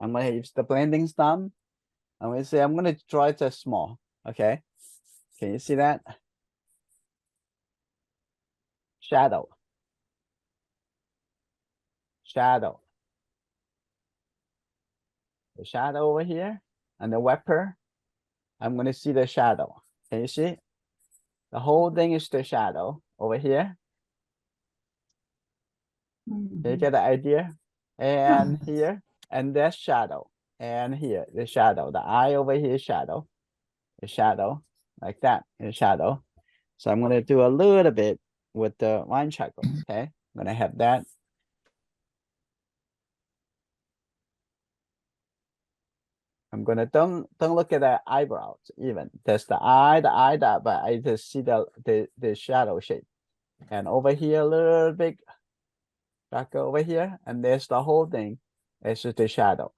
I'm gonna use the blending thumb. I'm gonna say I'm gonna draw it just small. Okay. Can you see that? Shadow. Shadow. The shadow over here and the wrapper. I'm gonna see the shadow. Can you see? The whole thing is the shadow over here. Can you get the idea? And here, and that's shadow. And here, the shadow. The eye over here, shadow. The shadow, like that, the shadow. So I'm gonna do a little bit with the line charcoal. Okay, I'm gonna have that. I'm gonna don't look at the eyebrows even. There's the eye, that, but I just see the shadow shape. And over here, a little bit darker over here, and there's the whole thing. It's just the shadow.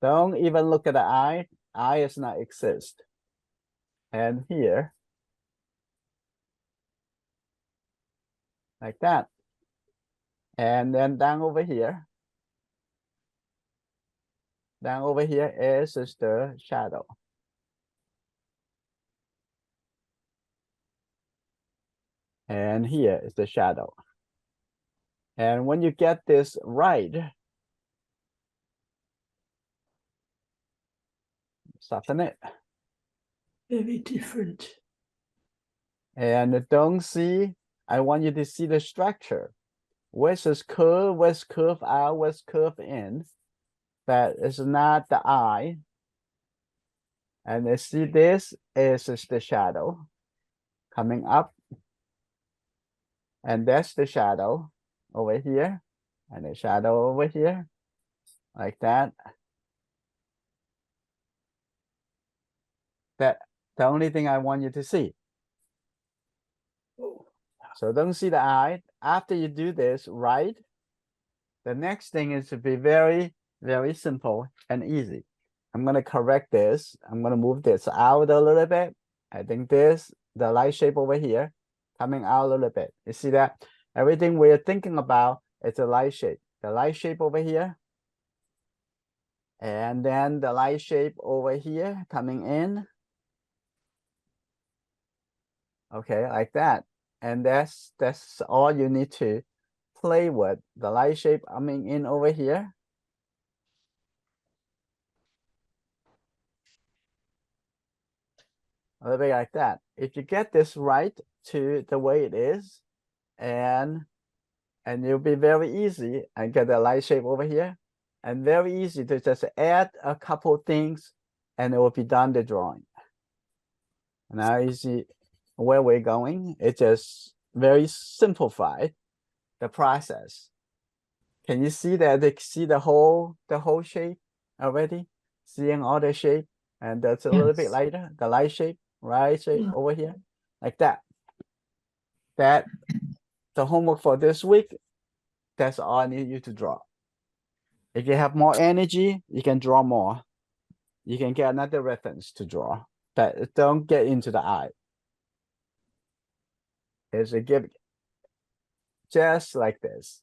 Don't even look at the eye. Eye does not exist. And here, like that. And then down over here. Down over here is just the shadow. And here is the shadow. And when you get this right, soften it. Very different. And don't see, I want you to see the structure. Where's this curve, where's curve out, where's curve in. That is not the eye. And you see this is just the shadow coming up. And that's the shadow over here. And the shadow over here. Like that. That's the only thing I want you to see. So don't see the eye. After you do this right, the next thing is to be very, very simple and easy. I'm gonna correct this. I'm gonna move this out a little bit. I think this, the light shape over here, coming out a little bit. You see that? Everything we're thinking about is a light shape. The light shape over here. And then the light shape over here coming in. Okay, like that. And that's all you need to play with. The light shape coming in over here. A little bit like that. If you get this right to the way it is, and you'll be very easy and get the light shape over here, and very easy to just add a couple things and it will be done the drawing. Now you see where we're going. It just very simplified the process. Can you see that they see the whole shape already? Seeing all the shape, and that's a little bit lighter, the light shape, right shape over here, like that. That the homework for this week. That's all I need you to draw. If you have more energy, you can draw more. You can get another reference to draw, but don't get into the eye. It's a give, just like this.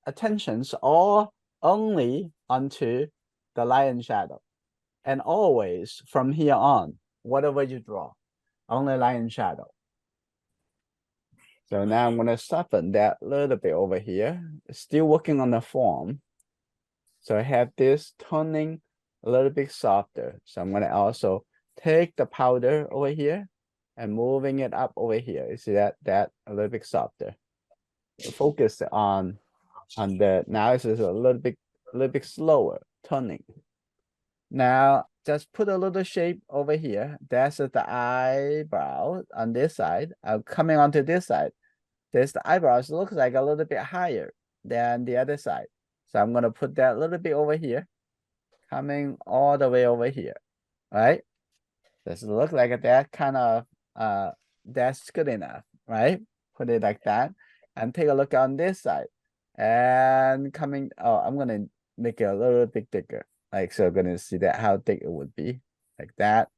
Attention's all only onto the light and shadow. And always from here on, whatever you draw, only light and shadow. So now I'm gonna soften that a little bit over here. Still working on the form. So I have this toning a little bit softer. So I'm gonna also take the powder over here and moving it up over here. You see that a little bit softer. Focus on the, now it's just a little bit slower toning. Now just put a little shape over here. That's the eyebrow on this side. Coming onto this side. There's the eyebrows. Looks like a little bit higher than the other side. So I'm gonna put that a little bit over here, coming all the way over here, right? Does it look like that kind of, that's good enough, right? Put it like that, and take a look on this side, and coming, oh, I'm gonna make it a little bit bigger, like, so I'm gonna see that how thick it would be, like that,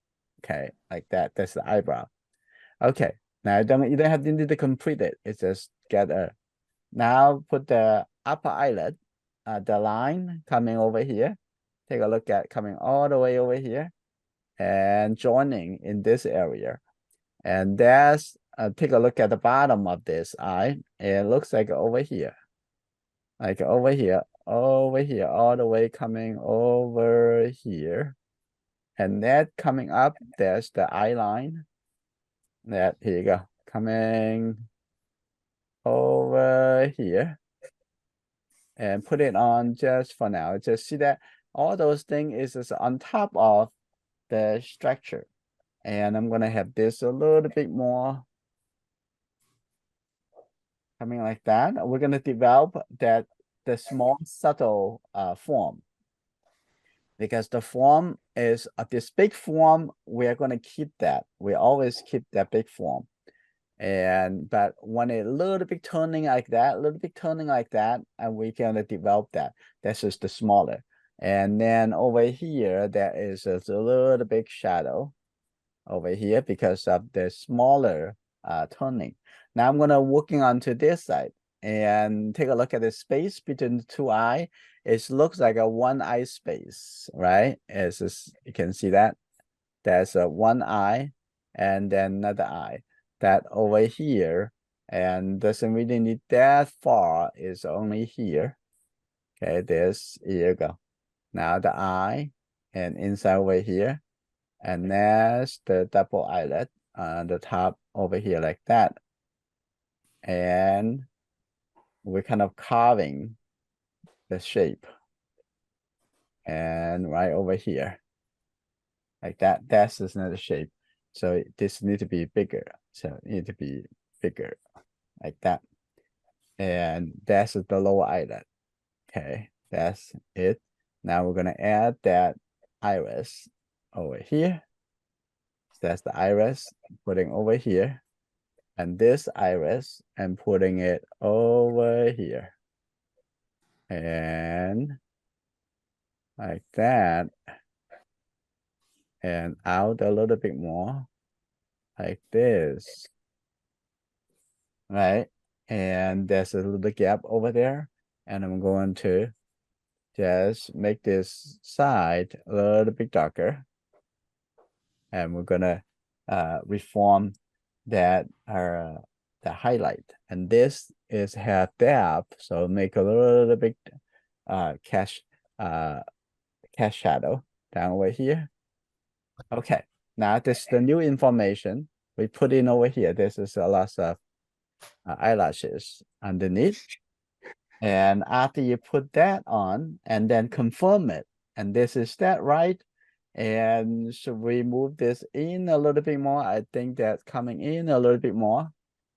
okay, like that, that's the eyebrow. Okay, now you don't need to complete it, it's just get a, now put the upper eyelid, the line coming over here. Take a look at coming all the way over here and joining in this area. And that's, take a look at the bottom of this eye. It looks like over here. Like over here, all the way coming over here. And that coming up, there's the eye line. That, here you go, coming over here. And put it on just for now. Just see that all those things is on top of the structure. And I'm gonna have this a little bit more coming like that. We're gonna develop the small subtle form. Because the form is this big form, we're gonna keep that. We always keep that big form. But when a little bit turning like that, and we can develop that. That's just the smaller. And then over here, there is a little bit shadow over here because of the smaller turning. Now I'm gonna working onto this side and take a look at the space between the two eye. It looks like a one eye space, right? It's just, you can see that there's a one eye and then another eye. That over here and doesn't really need that far, is only here. Okay, this, here you go. Now the eye and inside over here. And that's the double eyelid on the top over here like that. And we're kind of carving the shape. And right over here. Like that, that's another shape. So this need to be bigger. So it need to be bigger like that. And that's the lower eyelid. Okay, that's it. Now we're gonna add that iris over here. That's the iris, putting over here. And this iris and putting it over here. And like that. And out a little bit more. Like this. Right? And there's a little gap over there. And I'm going to just make this side a little bit darker. And we're gonna reform that the highlight. And this is have depth, so make a little bit cast shadow down over here. Okay, now this is the new information we put in over here. This is a lot of eyelashes underneath. And after you put that on and then confirm it, and this is that right? And should we move this in a little bit more? I think that's coming in a little bit more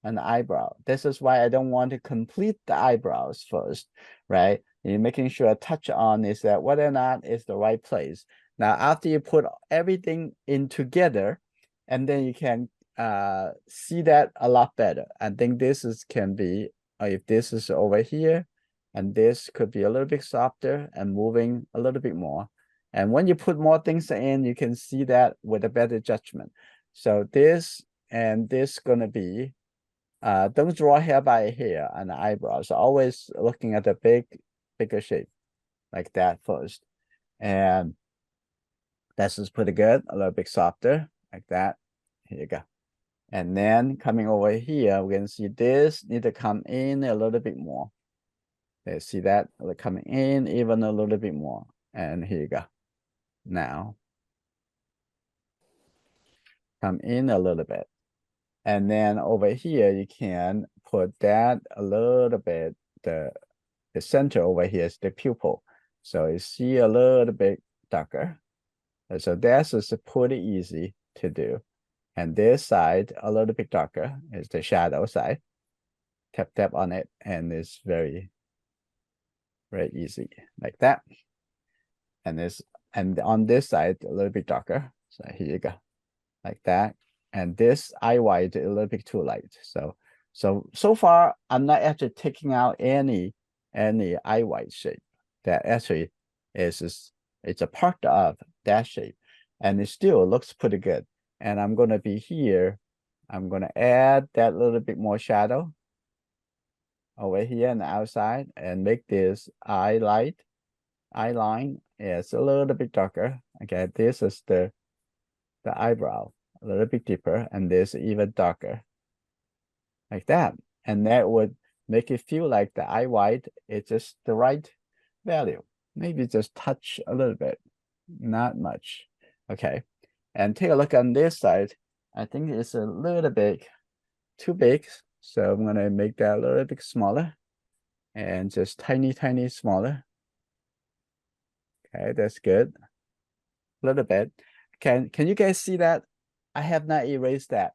on the eyebrow. This is why I don't want to complete the eyebrows first, right? You're making sure a touch on is that whether or not it's the right place. Now, after you put everything in together, and then you can see that a lot better. I think this is can be, if this is over here, and this could be a little bit softer and moving a little bit more. And when you put more things in, you can see that with a better judgment. So this and this gonna be, don't draw hair by hair on the eyebrows. Always looking at the bigger shape like that first. And this is pretty good, a little bit softer like that. Here you go. And then coming over here, we can see this need to come in a little bit more. Let's see that coming in even a little bit more. And here you go. Now come in a little bit. And then over here, you can put that a little bit, the center over here is the pupil. So you see a little bit darker. And so that's just pretty easy to do. And this side, a little bit darker, is the shadow side. Tap on it, and it's very, very easy, like that. And on this side, a little bit darker. So here you go, like that. And this eye white a little bit too light. So far, I'm not actually taking out any eye white shape. That actually it's a part of that shape, and it still looks pretty good. And I'm gonna be here. I'm gonna add that little bit more shadow. over here on the outside and make this eye line is a little bit darker. Okay, this is the eyebrow, a little bit deeper, and this even darker, like that. And that would make it feel like the eye white is just the right value. Maybe just touch a little bit, not much. Okay, and take a look on this side. I think it's a little bit too big, so I'm gonna make that a little bit smaller, and just tiny smaller. Okay, that's good. A little bit. Can you guys see that? I have not erased that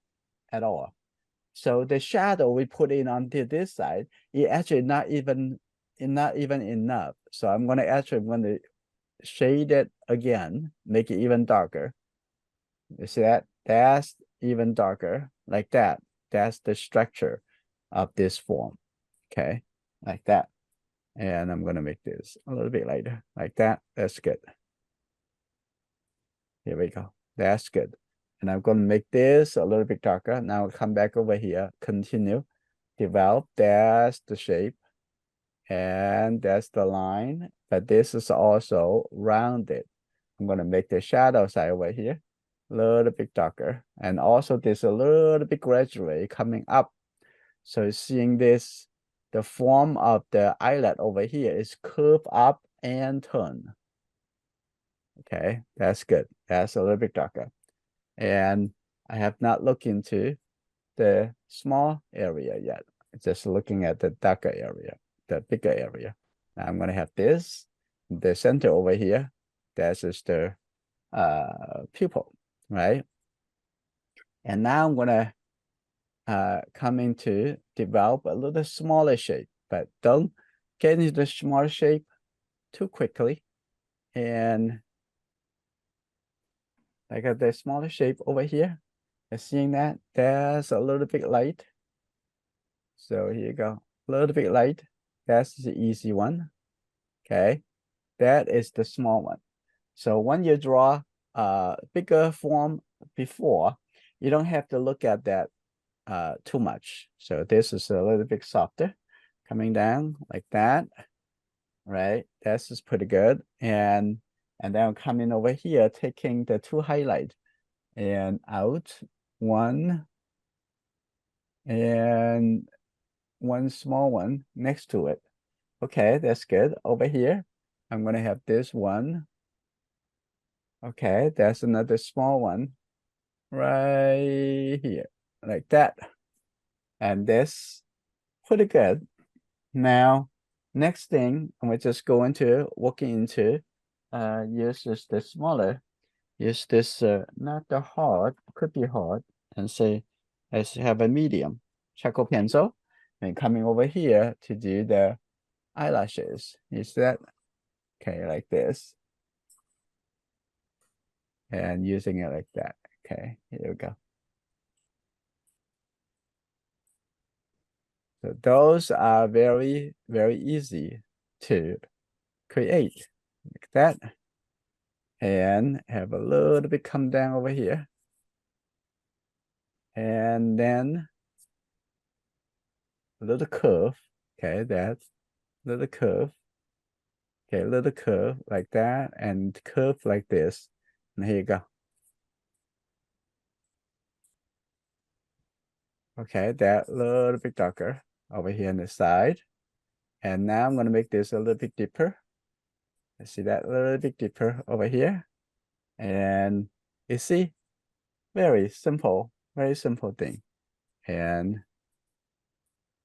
at all. So the shadow we put in onto this side, it actually not even enough. So I'm gonna shade it again, make it even darker. You see that? That's even darker, like that. That's the structure of this form. Okay, like that. And I'm gonna make this a little bit lighter, like that. That's good. Here we go. That's good. And I'm gonna make this a little bit darker. Now come back over here, continue, develop. That's the shape. And that's the line, but this is also rounded. I'm gonna make the shadow side over here a little bit darker. And also this a little bit gradually coming up. So seeing this, the form of the eyelid over here is curved up and turn. Okay, that's good. That's a little bit darker. And I have not looked into the small area yet. Just looking at the darker area, the bigger area. Now I'm gonna have this, the center over here. That's just the pupil, right? And now I'm gonna come into develop a little smaller shape, but don't get into the small shape too quickly. And I got the smaller shape over here. Seeing that, there's a little bit light. So here you go, a little bit light. That's the easy one. Okay, that is the small one. So when you draw a bigger form before, you don't have to look at that too much. So this is a little bit softer, coming down like that, right? That's just pretty good. And then coming over here, taking the two highlight and out, one and one small one next to it. Okay, that's good. Over here, I'm gonna have this one. Okay, that's another small one right here, like that. And this, pretty good. Now, next thing, I'm just going to walk into, use this the smaller, use this, not the hard, could be hard, and say, let's have a medium charcoal pencil, and coming over here to do the eyelashes. Is that okay? Like this, and using it like that. Okay, here we go. So those are very easy to create, like that, and have a little bit come down over here, and then a little curve. Okay, that's little curve. Okay, little curve like that, and curve like this. And here you go. Okay, that little bit darker over here on the side. And now I'm gonna make this a little bit deeper. Let's see that a little bit deeper over here. And you see, very simple thing. And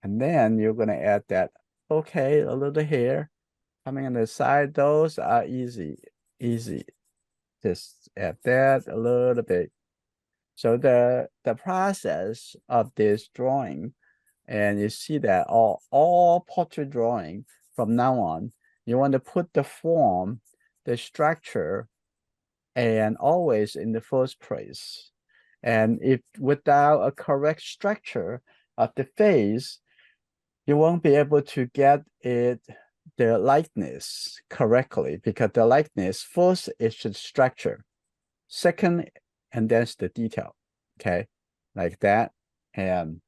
then you're gonna add that, okay, a little hair coming on the side. Those are easy. Just add that a little bit. So the process of this drawing, and you see that all portrait drawing from now on, you want to put the form, the structure, and always in the first place. And if without a correct structure of the face, you won't be able to get it the likeness correctly, because the likeness first is the structure, second, and then the detail. Okay, like that. And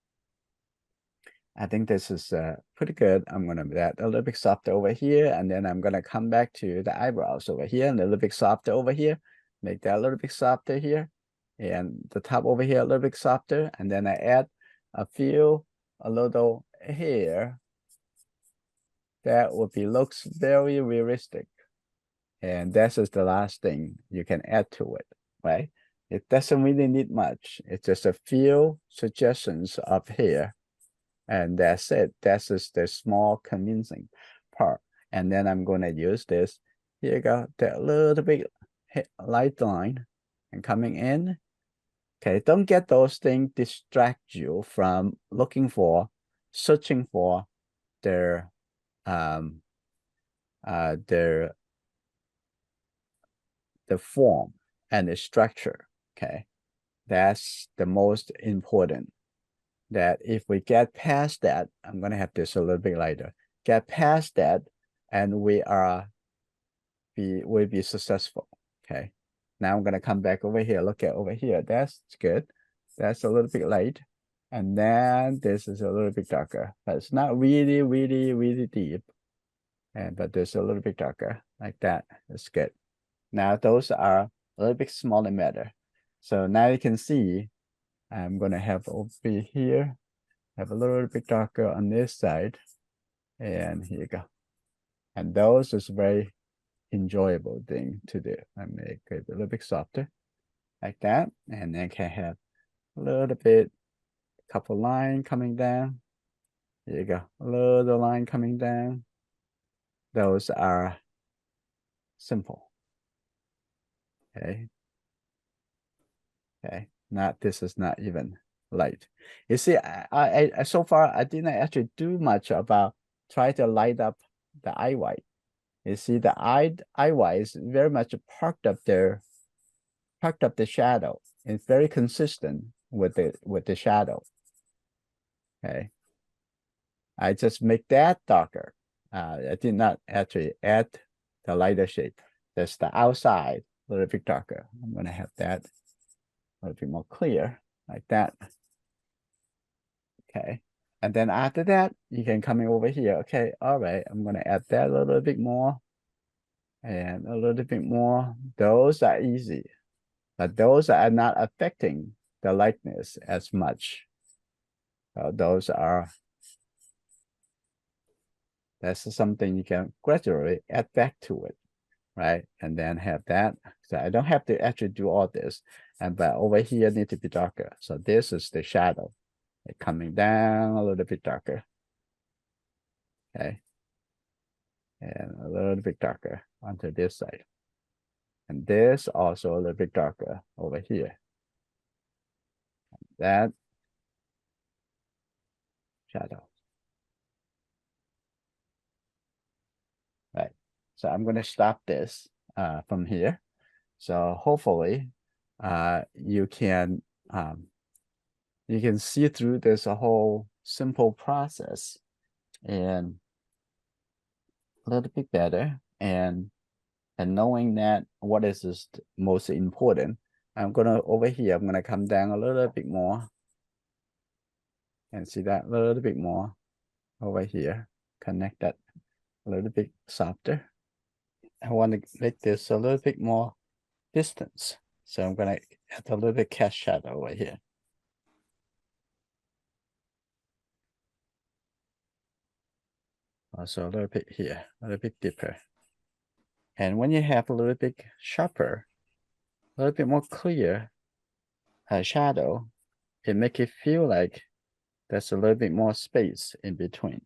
I think this is pretty good. I'm gonna make that a little bit softer over here, and then I'm gonna come back to the eyebrows over here and a little bit softer over here. Make that a little bit softer here, and the top over here a little bit softer, and then I add a little hair that would be looks very realistic. And this is the last thing you can add to it, right? It doesn't really need much. It's just a few suggestions of hair. And that's it. That's just the small convincing part. And then I'm going to use this. Here you go. That little bit light line and coming in. Okay, don't get those things distract you from searching for their their the form and the structure. Okay, that's the most important. That if we get past that, I'm gonna have this a little bit lighter. Get past that, and we'll be successful. Okay. Now I'm gonna come back over here. Look at over here. That's good. That's a little bit light. And then this is a little bit darker, but it's not really, really, really deep. But there's a little bit darker like that. That's good. Now those are a little bit smaller matter. So now you can see I'm gonna have over here, have a little bit darker on this side. And here you go. And those is very enjoyable thing to do. I make it a little bit softer like that. And then can have a little bit, couple line coming down. Here you go. A little line coming down. Those are simple. Okay. Okay. Not, this is not even light. You see, I so far I didn't actually do much about try to light up the eye white. You see, the eye white is very much parked up there, parked up the shadow. It's very consistent with the shadow. Okay. I just make that darker. I did not actually add the lighter shade. That's the outside a little bit darker. I'm gonna have that a little bit more clear like that. Okay. And then after that, you can come in over here. Okay, all right, I'm gonna add that a little bit more and a little bit more. Those are easy, but those are not affecting the lightness as much. Those are, that's something you can gradually add back to it, right? And then have that. So I don't have to actually do all this. But over here need to be darker. So this is the shadow coming down a little bit darker. Okay. And a little bit darker onto this side. And this also a little bit darker over here. That shadow. Right. So I'm going to stop this from here. So hopefully you can see through this whole simple process and a little bit better, and knowing that what is most important. I'm gonna over here, I'm gonna come down a little bit more and see that a little bit more over here. Connect that a little bit softer. I want to make this a little bit more distance. So I'm gonna add a little bit cast shadow over here. Also a little bit here, a little bit deeper. And when you have a little bit sharper, a little bit more clear shadow, it make it feel like there's a little bit more space in between.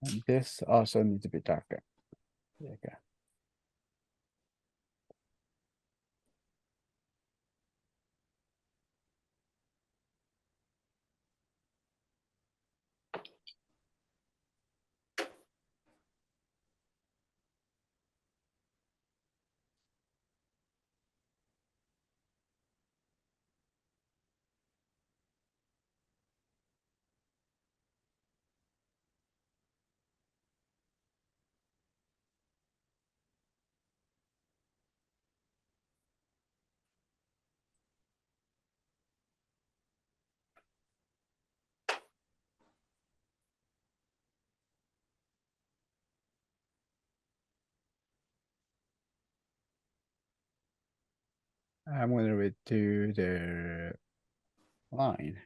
And this also needs to be darker. There you go. I'm gonna redo the line.